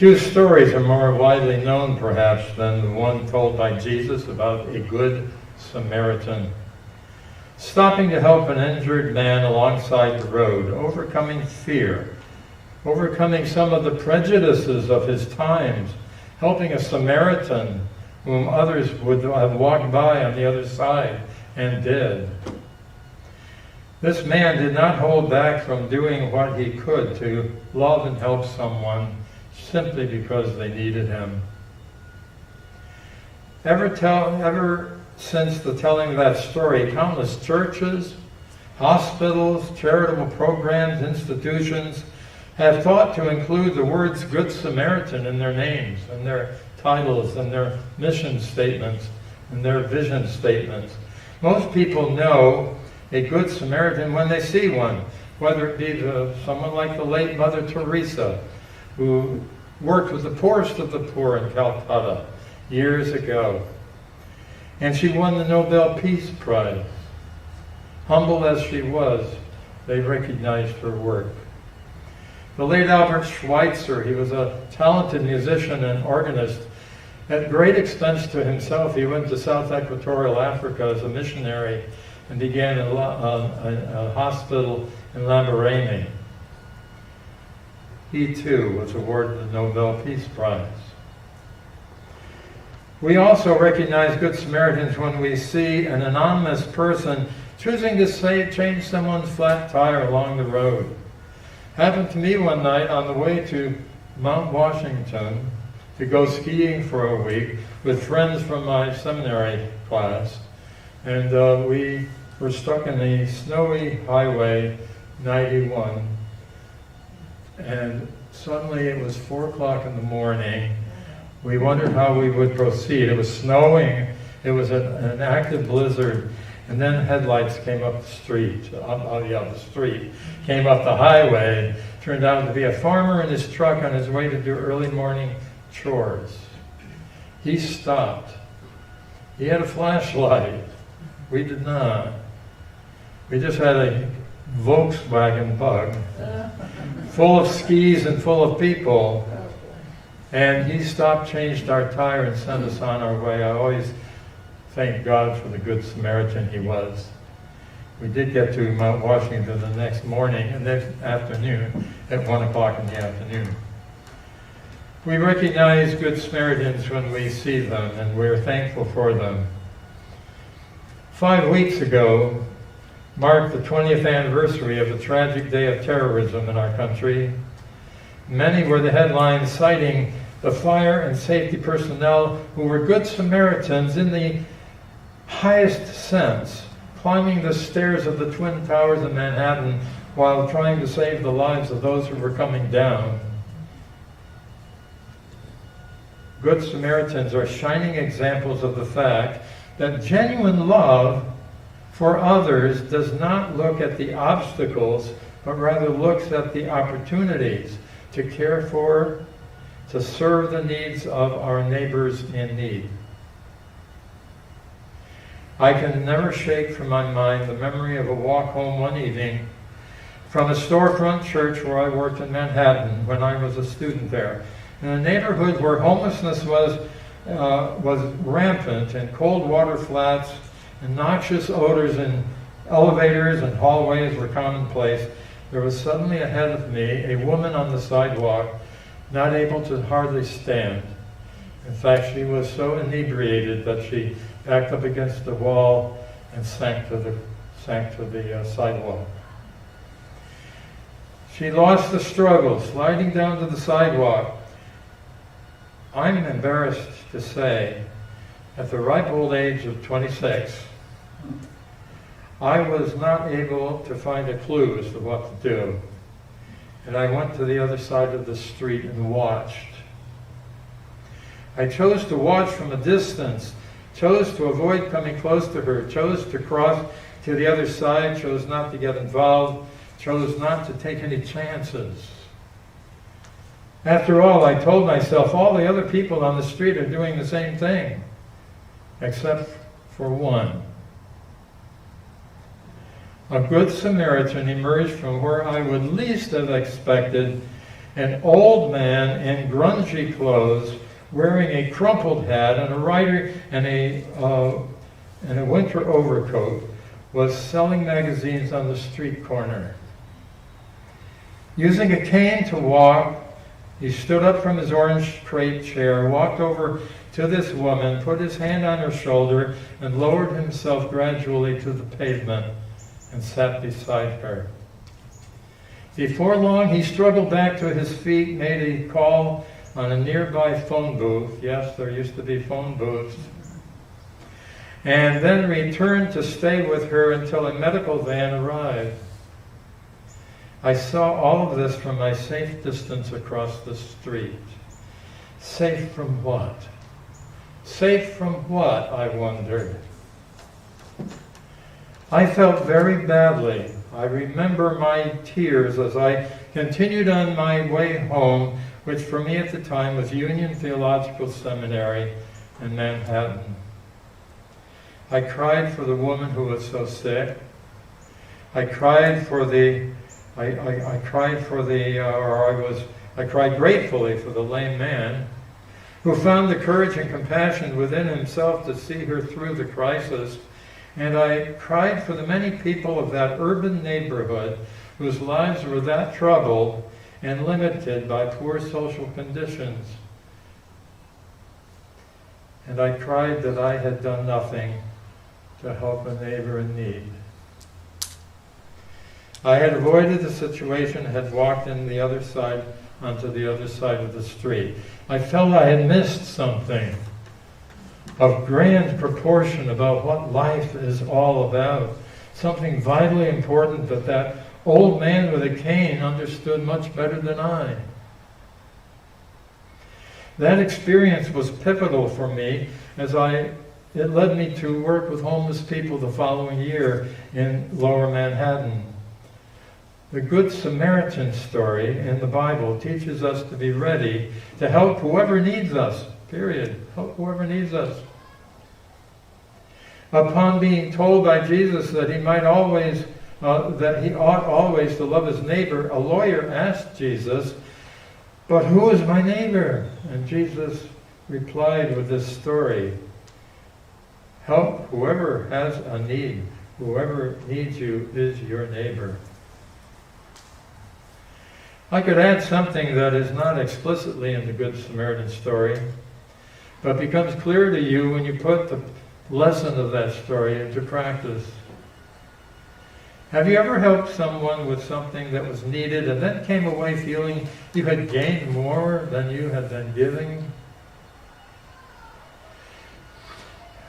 Few stories are more widely known, perhaps, than the one told by Jesus about a good Samaritan. Stopping to help an injured man alongside the road, overcoming fear, overcoming some of the prejudices of his times, helping a Samaritan whom others would have walked by on the other side and did. This man did not hold back from doing what he could to love and help someone simply because they needed him. Ever since the telling of that story, countless churches, hospitals, charitable programs, institutions have thought to include the words Good Samaritan in their names and their titles and their mission statements and their vision statements. Most people know a Good Samaritan when they see one, whether it be someone like the late Mother Teresa, who worked with the poorest of the poor in Calcutta years ago. And she won the Nobel Peace Prize. Humble as she was, they recognized her work. The late Albert Schweitzer, he was a talented musician and organist. At great expense to himself, he went to South Equatorial Africa as a missionary and began a hospital in Lamborghini. He too was awarded the Nobel Peace Prize. We also recognize Good Samaritans when we see an anonymous person choosing to change someone's flat tire along the road. Happened to me one night on the way to Mount Washington to go skiing for a week with friends from my seminary class. And we were stuck in the snowy Highway 91. And suddenly it was 4 o'clock in the morning. We wondered how we would proceed. It was snowing. It was an active blizzard. And then headlights came up the street. The street came up the highway. Turned out to be a farmer in his truck on his way to do early morning chores. He stopped. He had a flashlight. We did not. We just had a Volkswagen Bug full of skis and full of people. And he stopped, changed our tire, and sent us on our way. I always thank God for the Good Samaritan he was. We did get to Mount Washington the next morning and next afternoon at 1 o'clock in the afternoon. We recognize Good Samaritans when we see them, and we're thankful for them. 5 weeks ago marked the 20th anniversary of the tragic day of terrorism in our country. Many were the headlines citing the fire and safety personnel who were Good Samaritans in the highest sense, climbing the stairs of the Twin Towers in Manhattan while trying to save the lives of those who were coming down. Good Samaritans are shining examples of the fact that genuine love for others does not look at the obstacles, but rather looks at the opportunities to care for, to serve the needs of our neighbors in need. I can never shake from my mind the memory of a walk home one evening from a storefront church where I worked in Manhattan when I was a student there. In a neighborhood where homelessness was rampant, and cold water flats and noxious odors in elevators and hallways were commonplace, there was suddenly ahead of me a woman on the sidewalk, not able to hardly stand. In fact, she was so inebriated that she backed up against the wall and sank to the sidewalk. She lost the struggle, sliding down to the sidewalk. I'm embarrassed to say, at the ripe old age of 26, I was not able to find a clue as to what to do. And I went to the other side of the street and watched. I chose to watch from a distance, chose to avoid coming close to her, chose to cross to the other side, chose not to get involved, chose not to take any chances. After all, I told myself, all the other people on the street are doing the same thing, except for one. A Good Samaritan emerged from where I would least have expected an old man in grungy clothes, wearing a crumpled hat and a winter overcoat, was selling magazines on the street corner. Using a cane to walk, he stood up from his orange crepe chair, walked over to this woman, put his hand on her shoulder, and lowered himself gradually to the pavement and sat beside her. Before long, he struggled back to his feet, made a call on a nearby phone booth. Yes, there used to be phone booths. And then returned to stay with her until a medical van arrived. I saw all of this from my safe distance across the street. Safe from what? Safe from what, I wondered. I felt very badly. I remember my tears as I continued on my way home, which for me at the time was Union Theological Seminary in Manhattan. I cried for the woman who was so sick. I cried gratefully for the lame man who found the courage and compassion within himself to see her through the crisis. And I cried for the many people of that urban neighborhood whose lives were that troubled and limited by poor social conditions. And I cried that I had done nothing to help a neighbor in need. I had avoided the situation, had walked onto the other side of the street. I felt I had missed something of grand proportion about what life is all about. Something vitally important that old man with a cane understood much better than I. That experience was pivotal for me as it led me to work with homeless people the following year in Lower Manhattan. The Good Samaritan story in the Bible teaches us to be ready to help whoever needs us, period. Help whoever needs us. Upon being told by Jesus that he ought always to love his neighbor, a lawyer asked Jesus, "But who is my neighbor?" And Jesus replied with this story: help whoever has a need. Whoever needs you is your neighbor. I could add something that is not explicitly in the Good Samaritan story, but becomes clear to you when you put the lesson of that story into practice. Have you ever helped someone with something that was needed and then came away feeling you had gained more than you had been giving?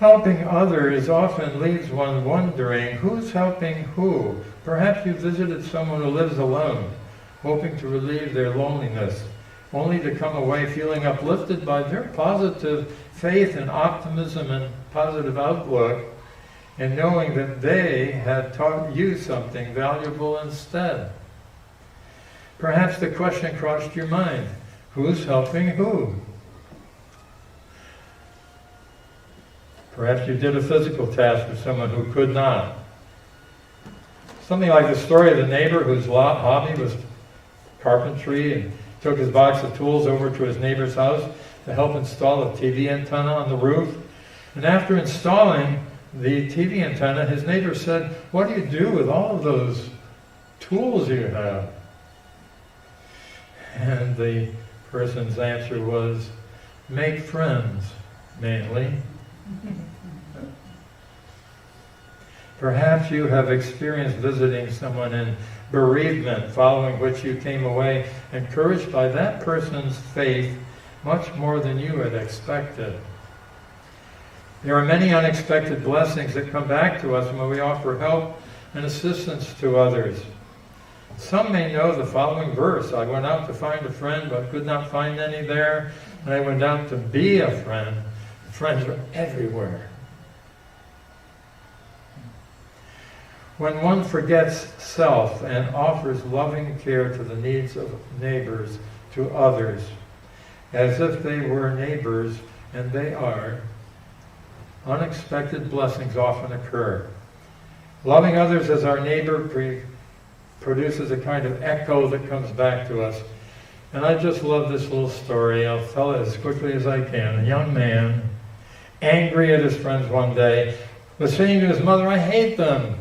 Helping others often leaves one wondering who's helping who. Perhaps you visited someone who lives alone, hoping to relieve their loneliness, only to come away feeling uplifted by their positive faith and optimism and positive outlook, and knowing that they had taught you something valuable instead. Perhaps the question crossed your mind, who's helping who? Perhaps you did a physical task for someone who could not. Something like the story of the neighbor whose hobby was carpentry and took his box of tools over to his neighbor's house to help install a TV antenna on the roof. And after installing the TV antenna, his neighbor said, "What do you do with all of those tools you have?" And the person's answer was, "Make friends, mainly." Perhaps you have experienced visiting someone in bereavement, following which you came away encouraged by that person's faith much more than you had expected. There are many unexpected blessings that come back to us when we offer help and assistance to others. Some may know the following verse: I went out to find a friend but could not find any there, and I went out to be a friend. Friends are everywhere. When one forgets self and offers loving care to the needs of neighbors, to others, as if they were neighbors, and they are, unexpected blessings often occur. Loving others as our neighbor produces a kind of echo that comes back to us. And I just love this little story. I'll tell it as quickly as I can. A young man, angry at his friends one day, was saying to his mother, "I hate them."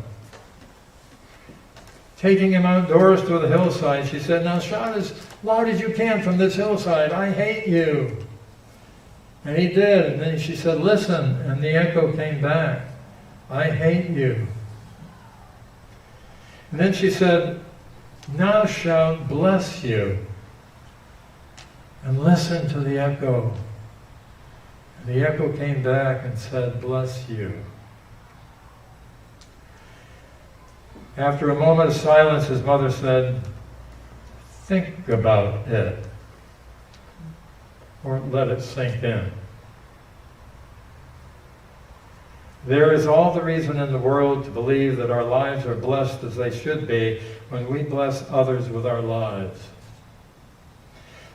Taking him outdoors to the hillside, she said, "Now shout as loud as you can from this hillside, 'I hate you.'" And he did. And then she said, "Listen." And the echo came back, "I hate you." And then she said, "Now shout, 'Bless you.'" And listen to the echo. And the echo came back and said, "Bless you." After a moment of silence, his mother said, "Think about it, or let it sink in." There is all the reason in the world to believe that our lives are blessed as they should be when we bless others with our lives.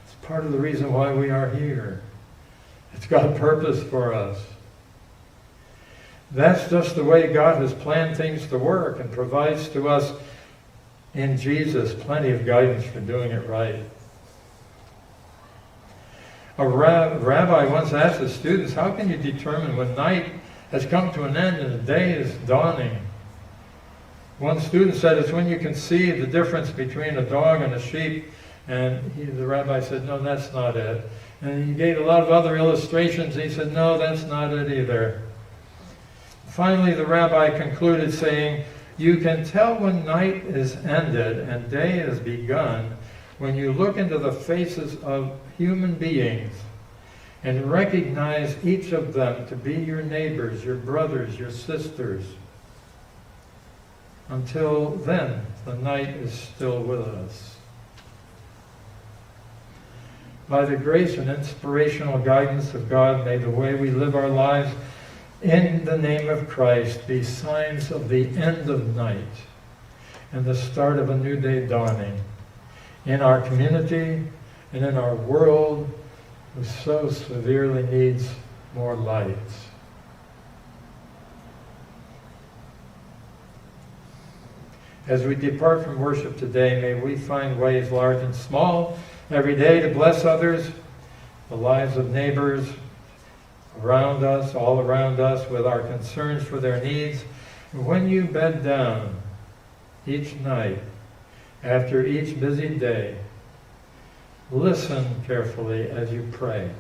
It's part of the reason why we are here. It's got purpose for us. That's just the way God has planned things to work, and provides to us in Jesus plenty of guidance for doing it right. A rabbi once asked his students, "How can you determine when night has come to an end and the day is dawning?" One student said, "It's when you can see the difference between a dog and a sheep." And the rabbi said, "No, that's not it." And he gave a lot of other illustrations. He said, "No, that's not it either." Finally, the rabbi concluded saying, "You can tell when night is ended and day has begun when you look into the faces of human beings and recognize each of them to be your neighbors, your brothers, your sisters. Until then, the night is still with us." By the grace and inspirational guidance of God, may the way we live our lives in the name of Christ be signs of the end of night and the start of a new day dawning in our community and in our world, who so severely needs more light. As we depart from worship today, may we find ways large and small every day to bless others, the lives of neighbors around us, all around us, with our concerns for their needs. And when you bed down each night, after each busy day, listen carefully as you pray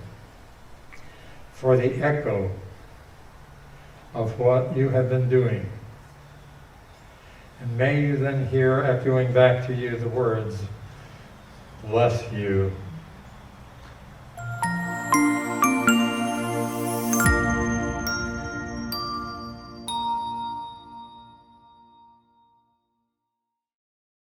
for the echo of what you have been doing. And may you then hear echoing back to you the words, "Bless you."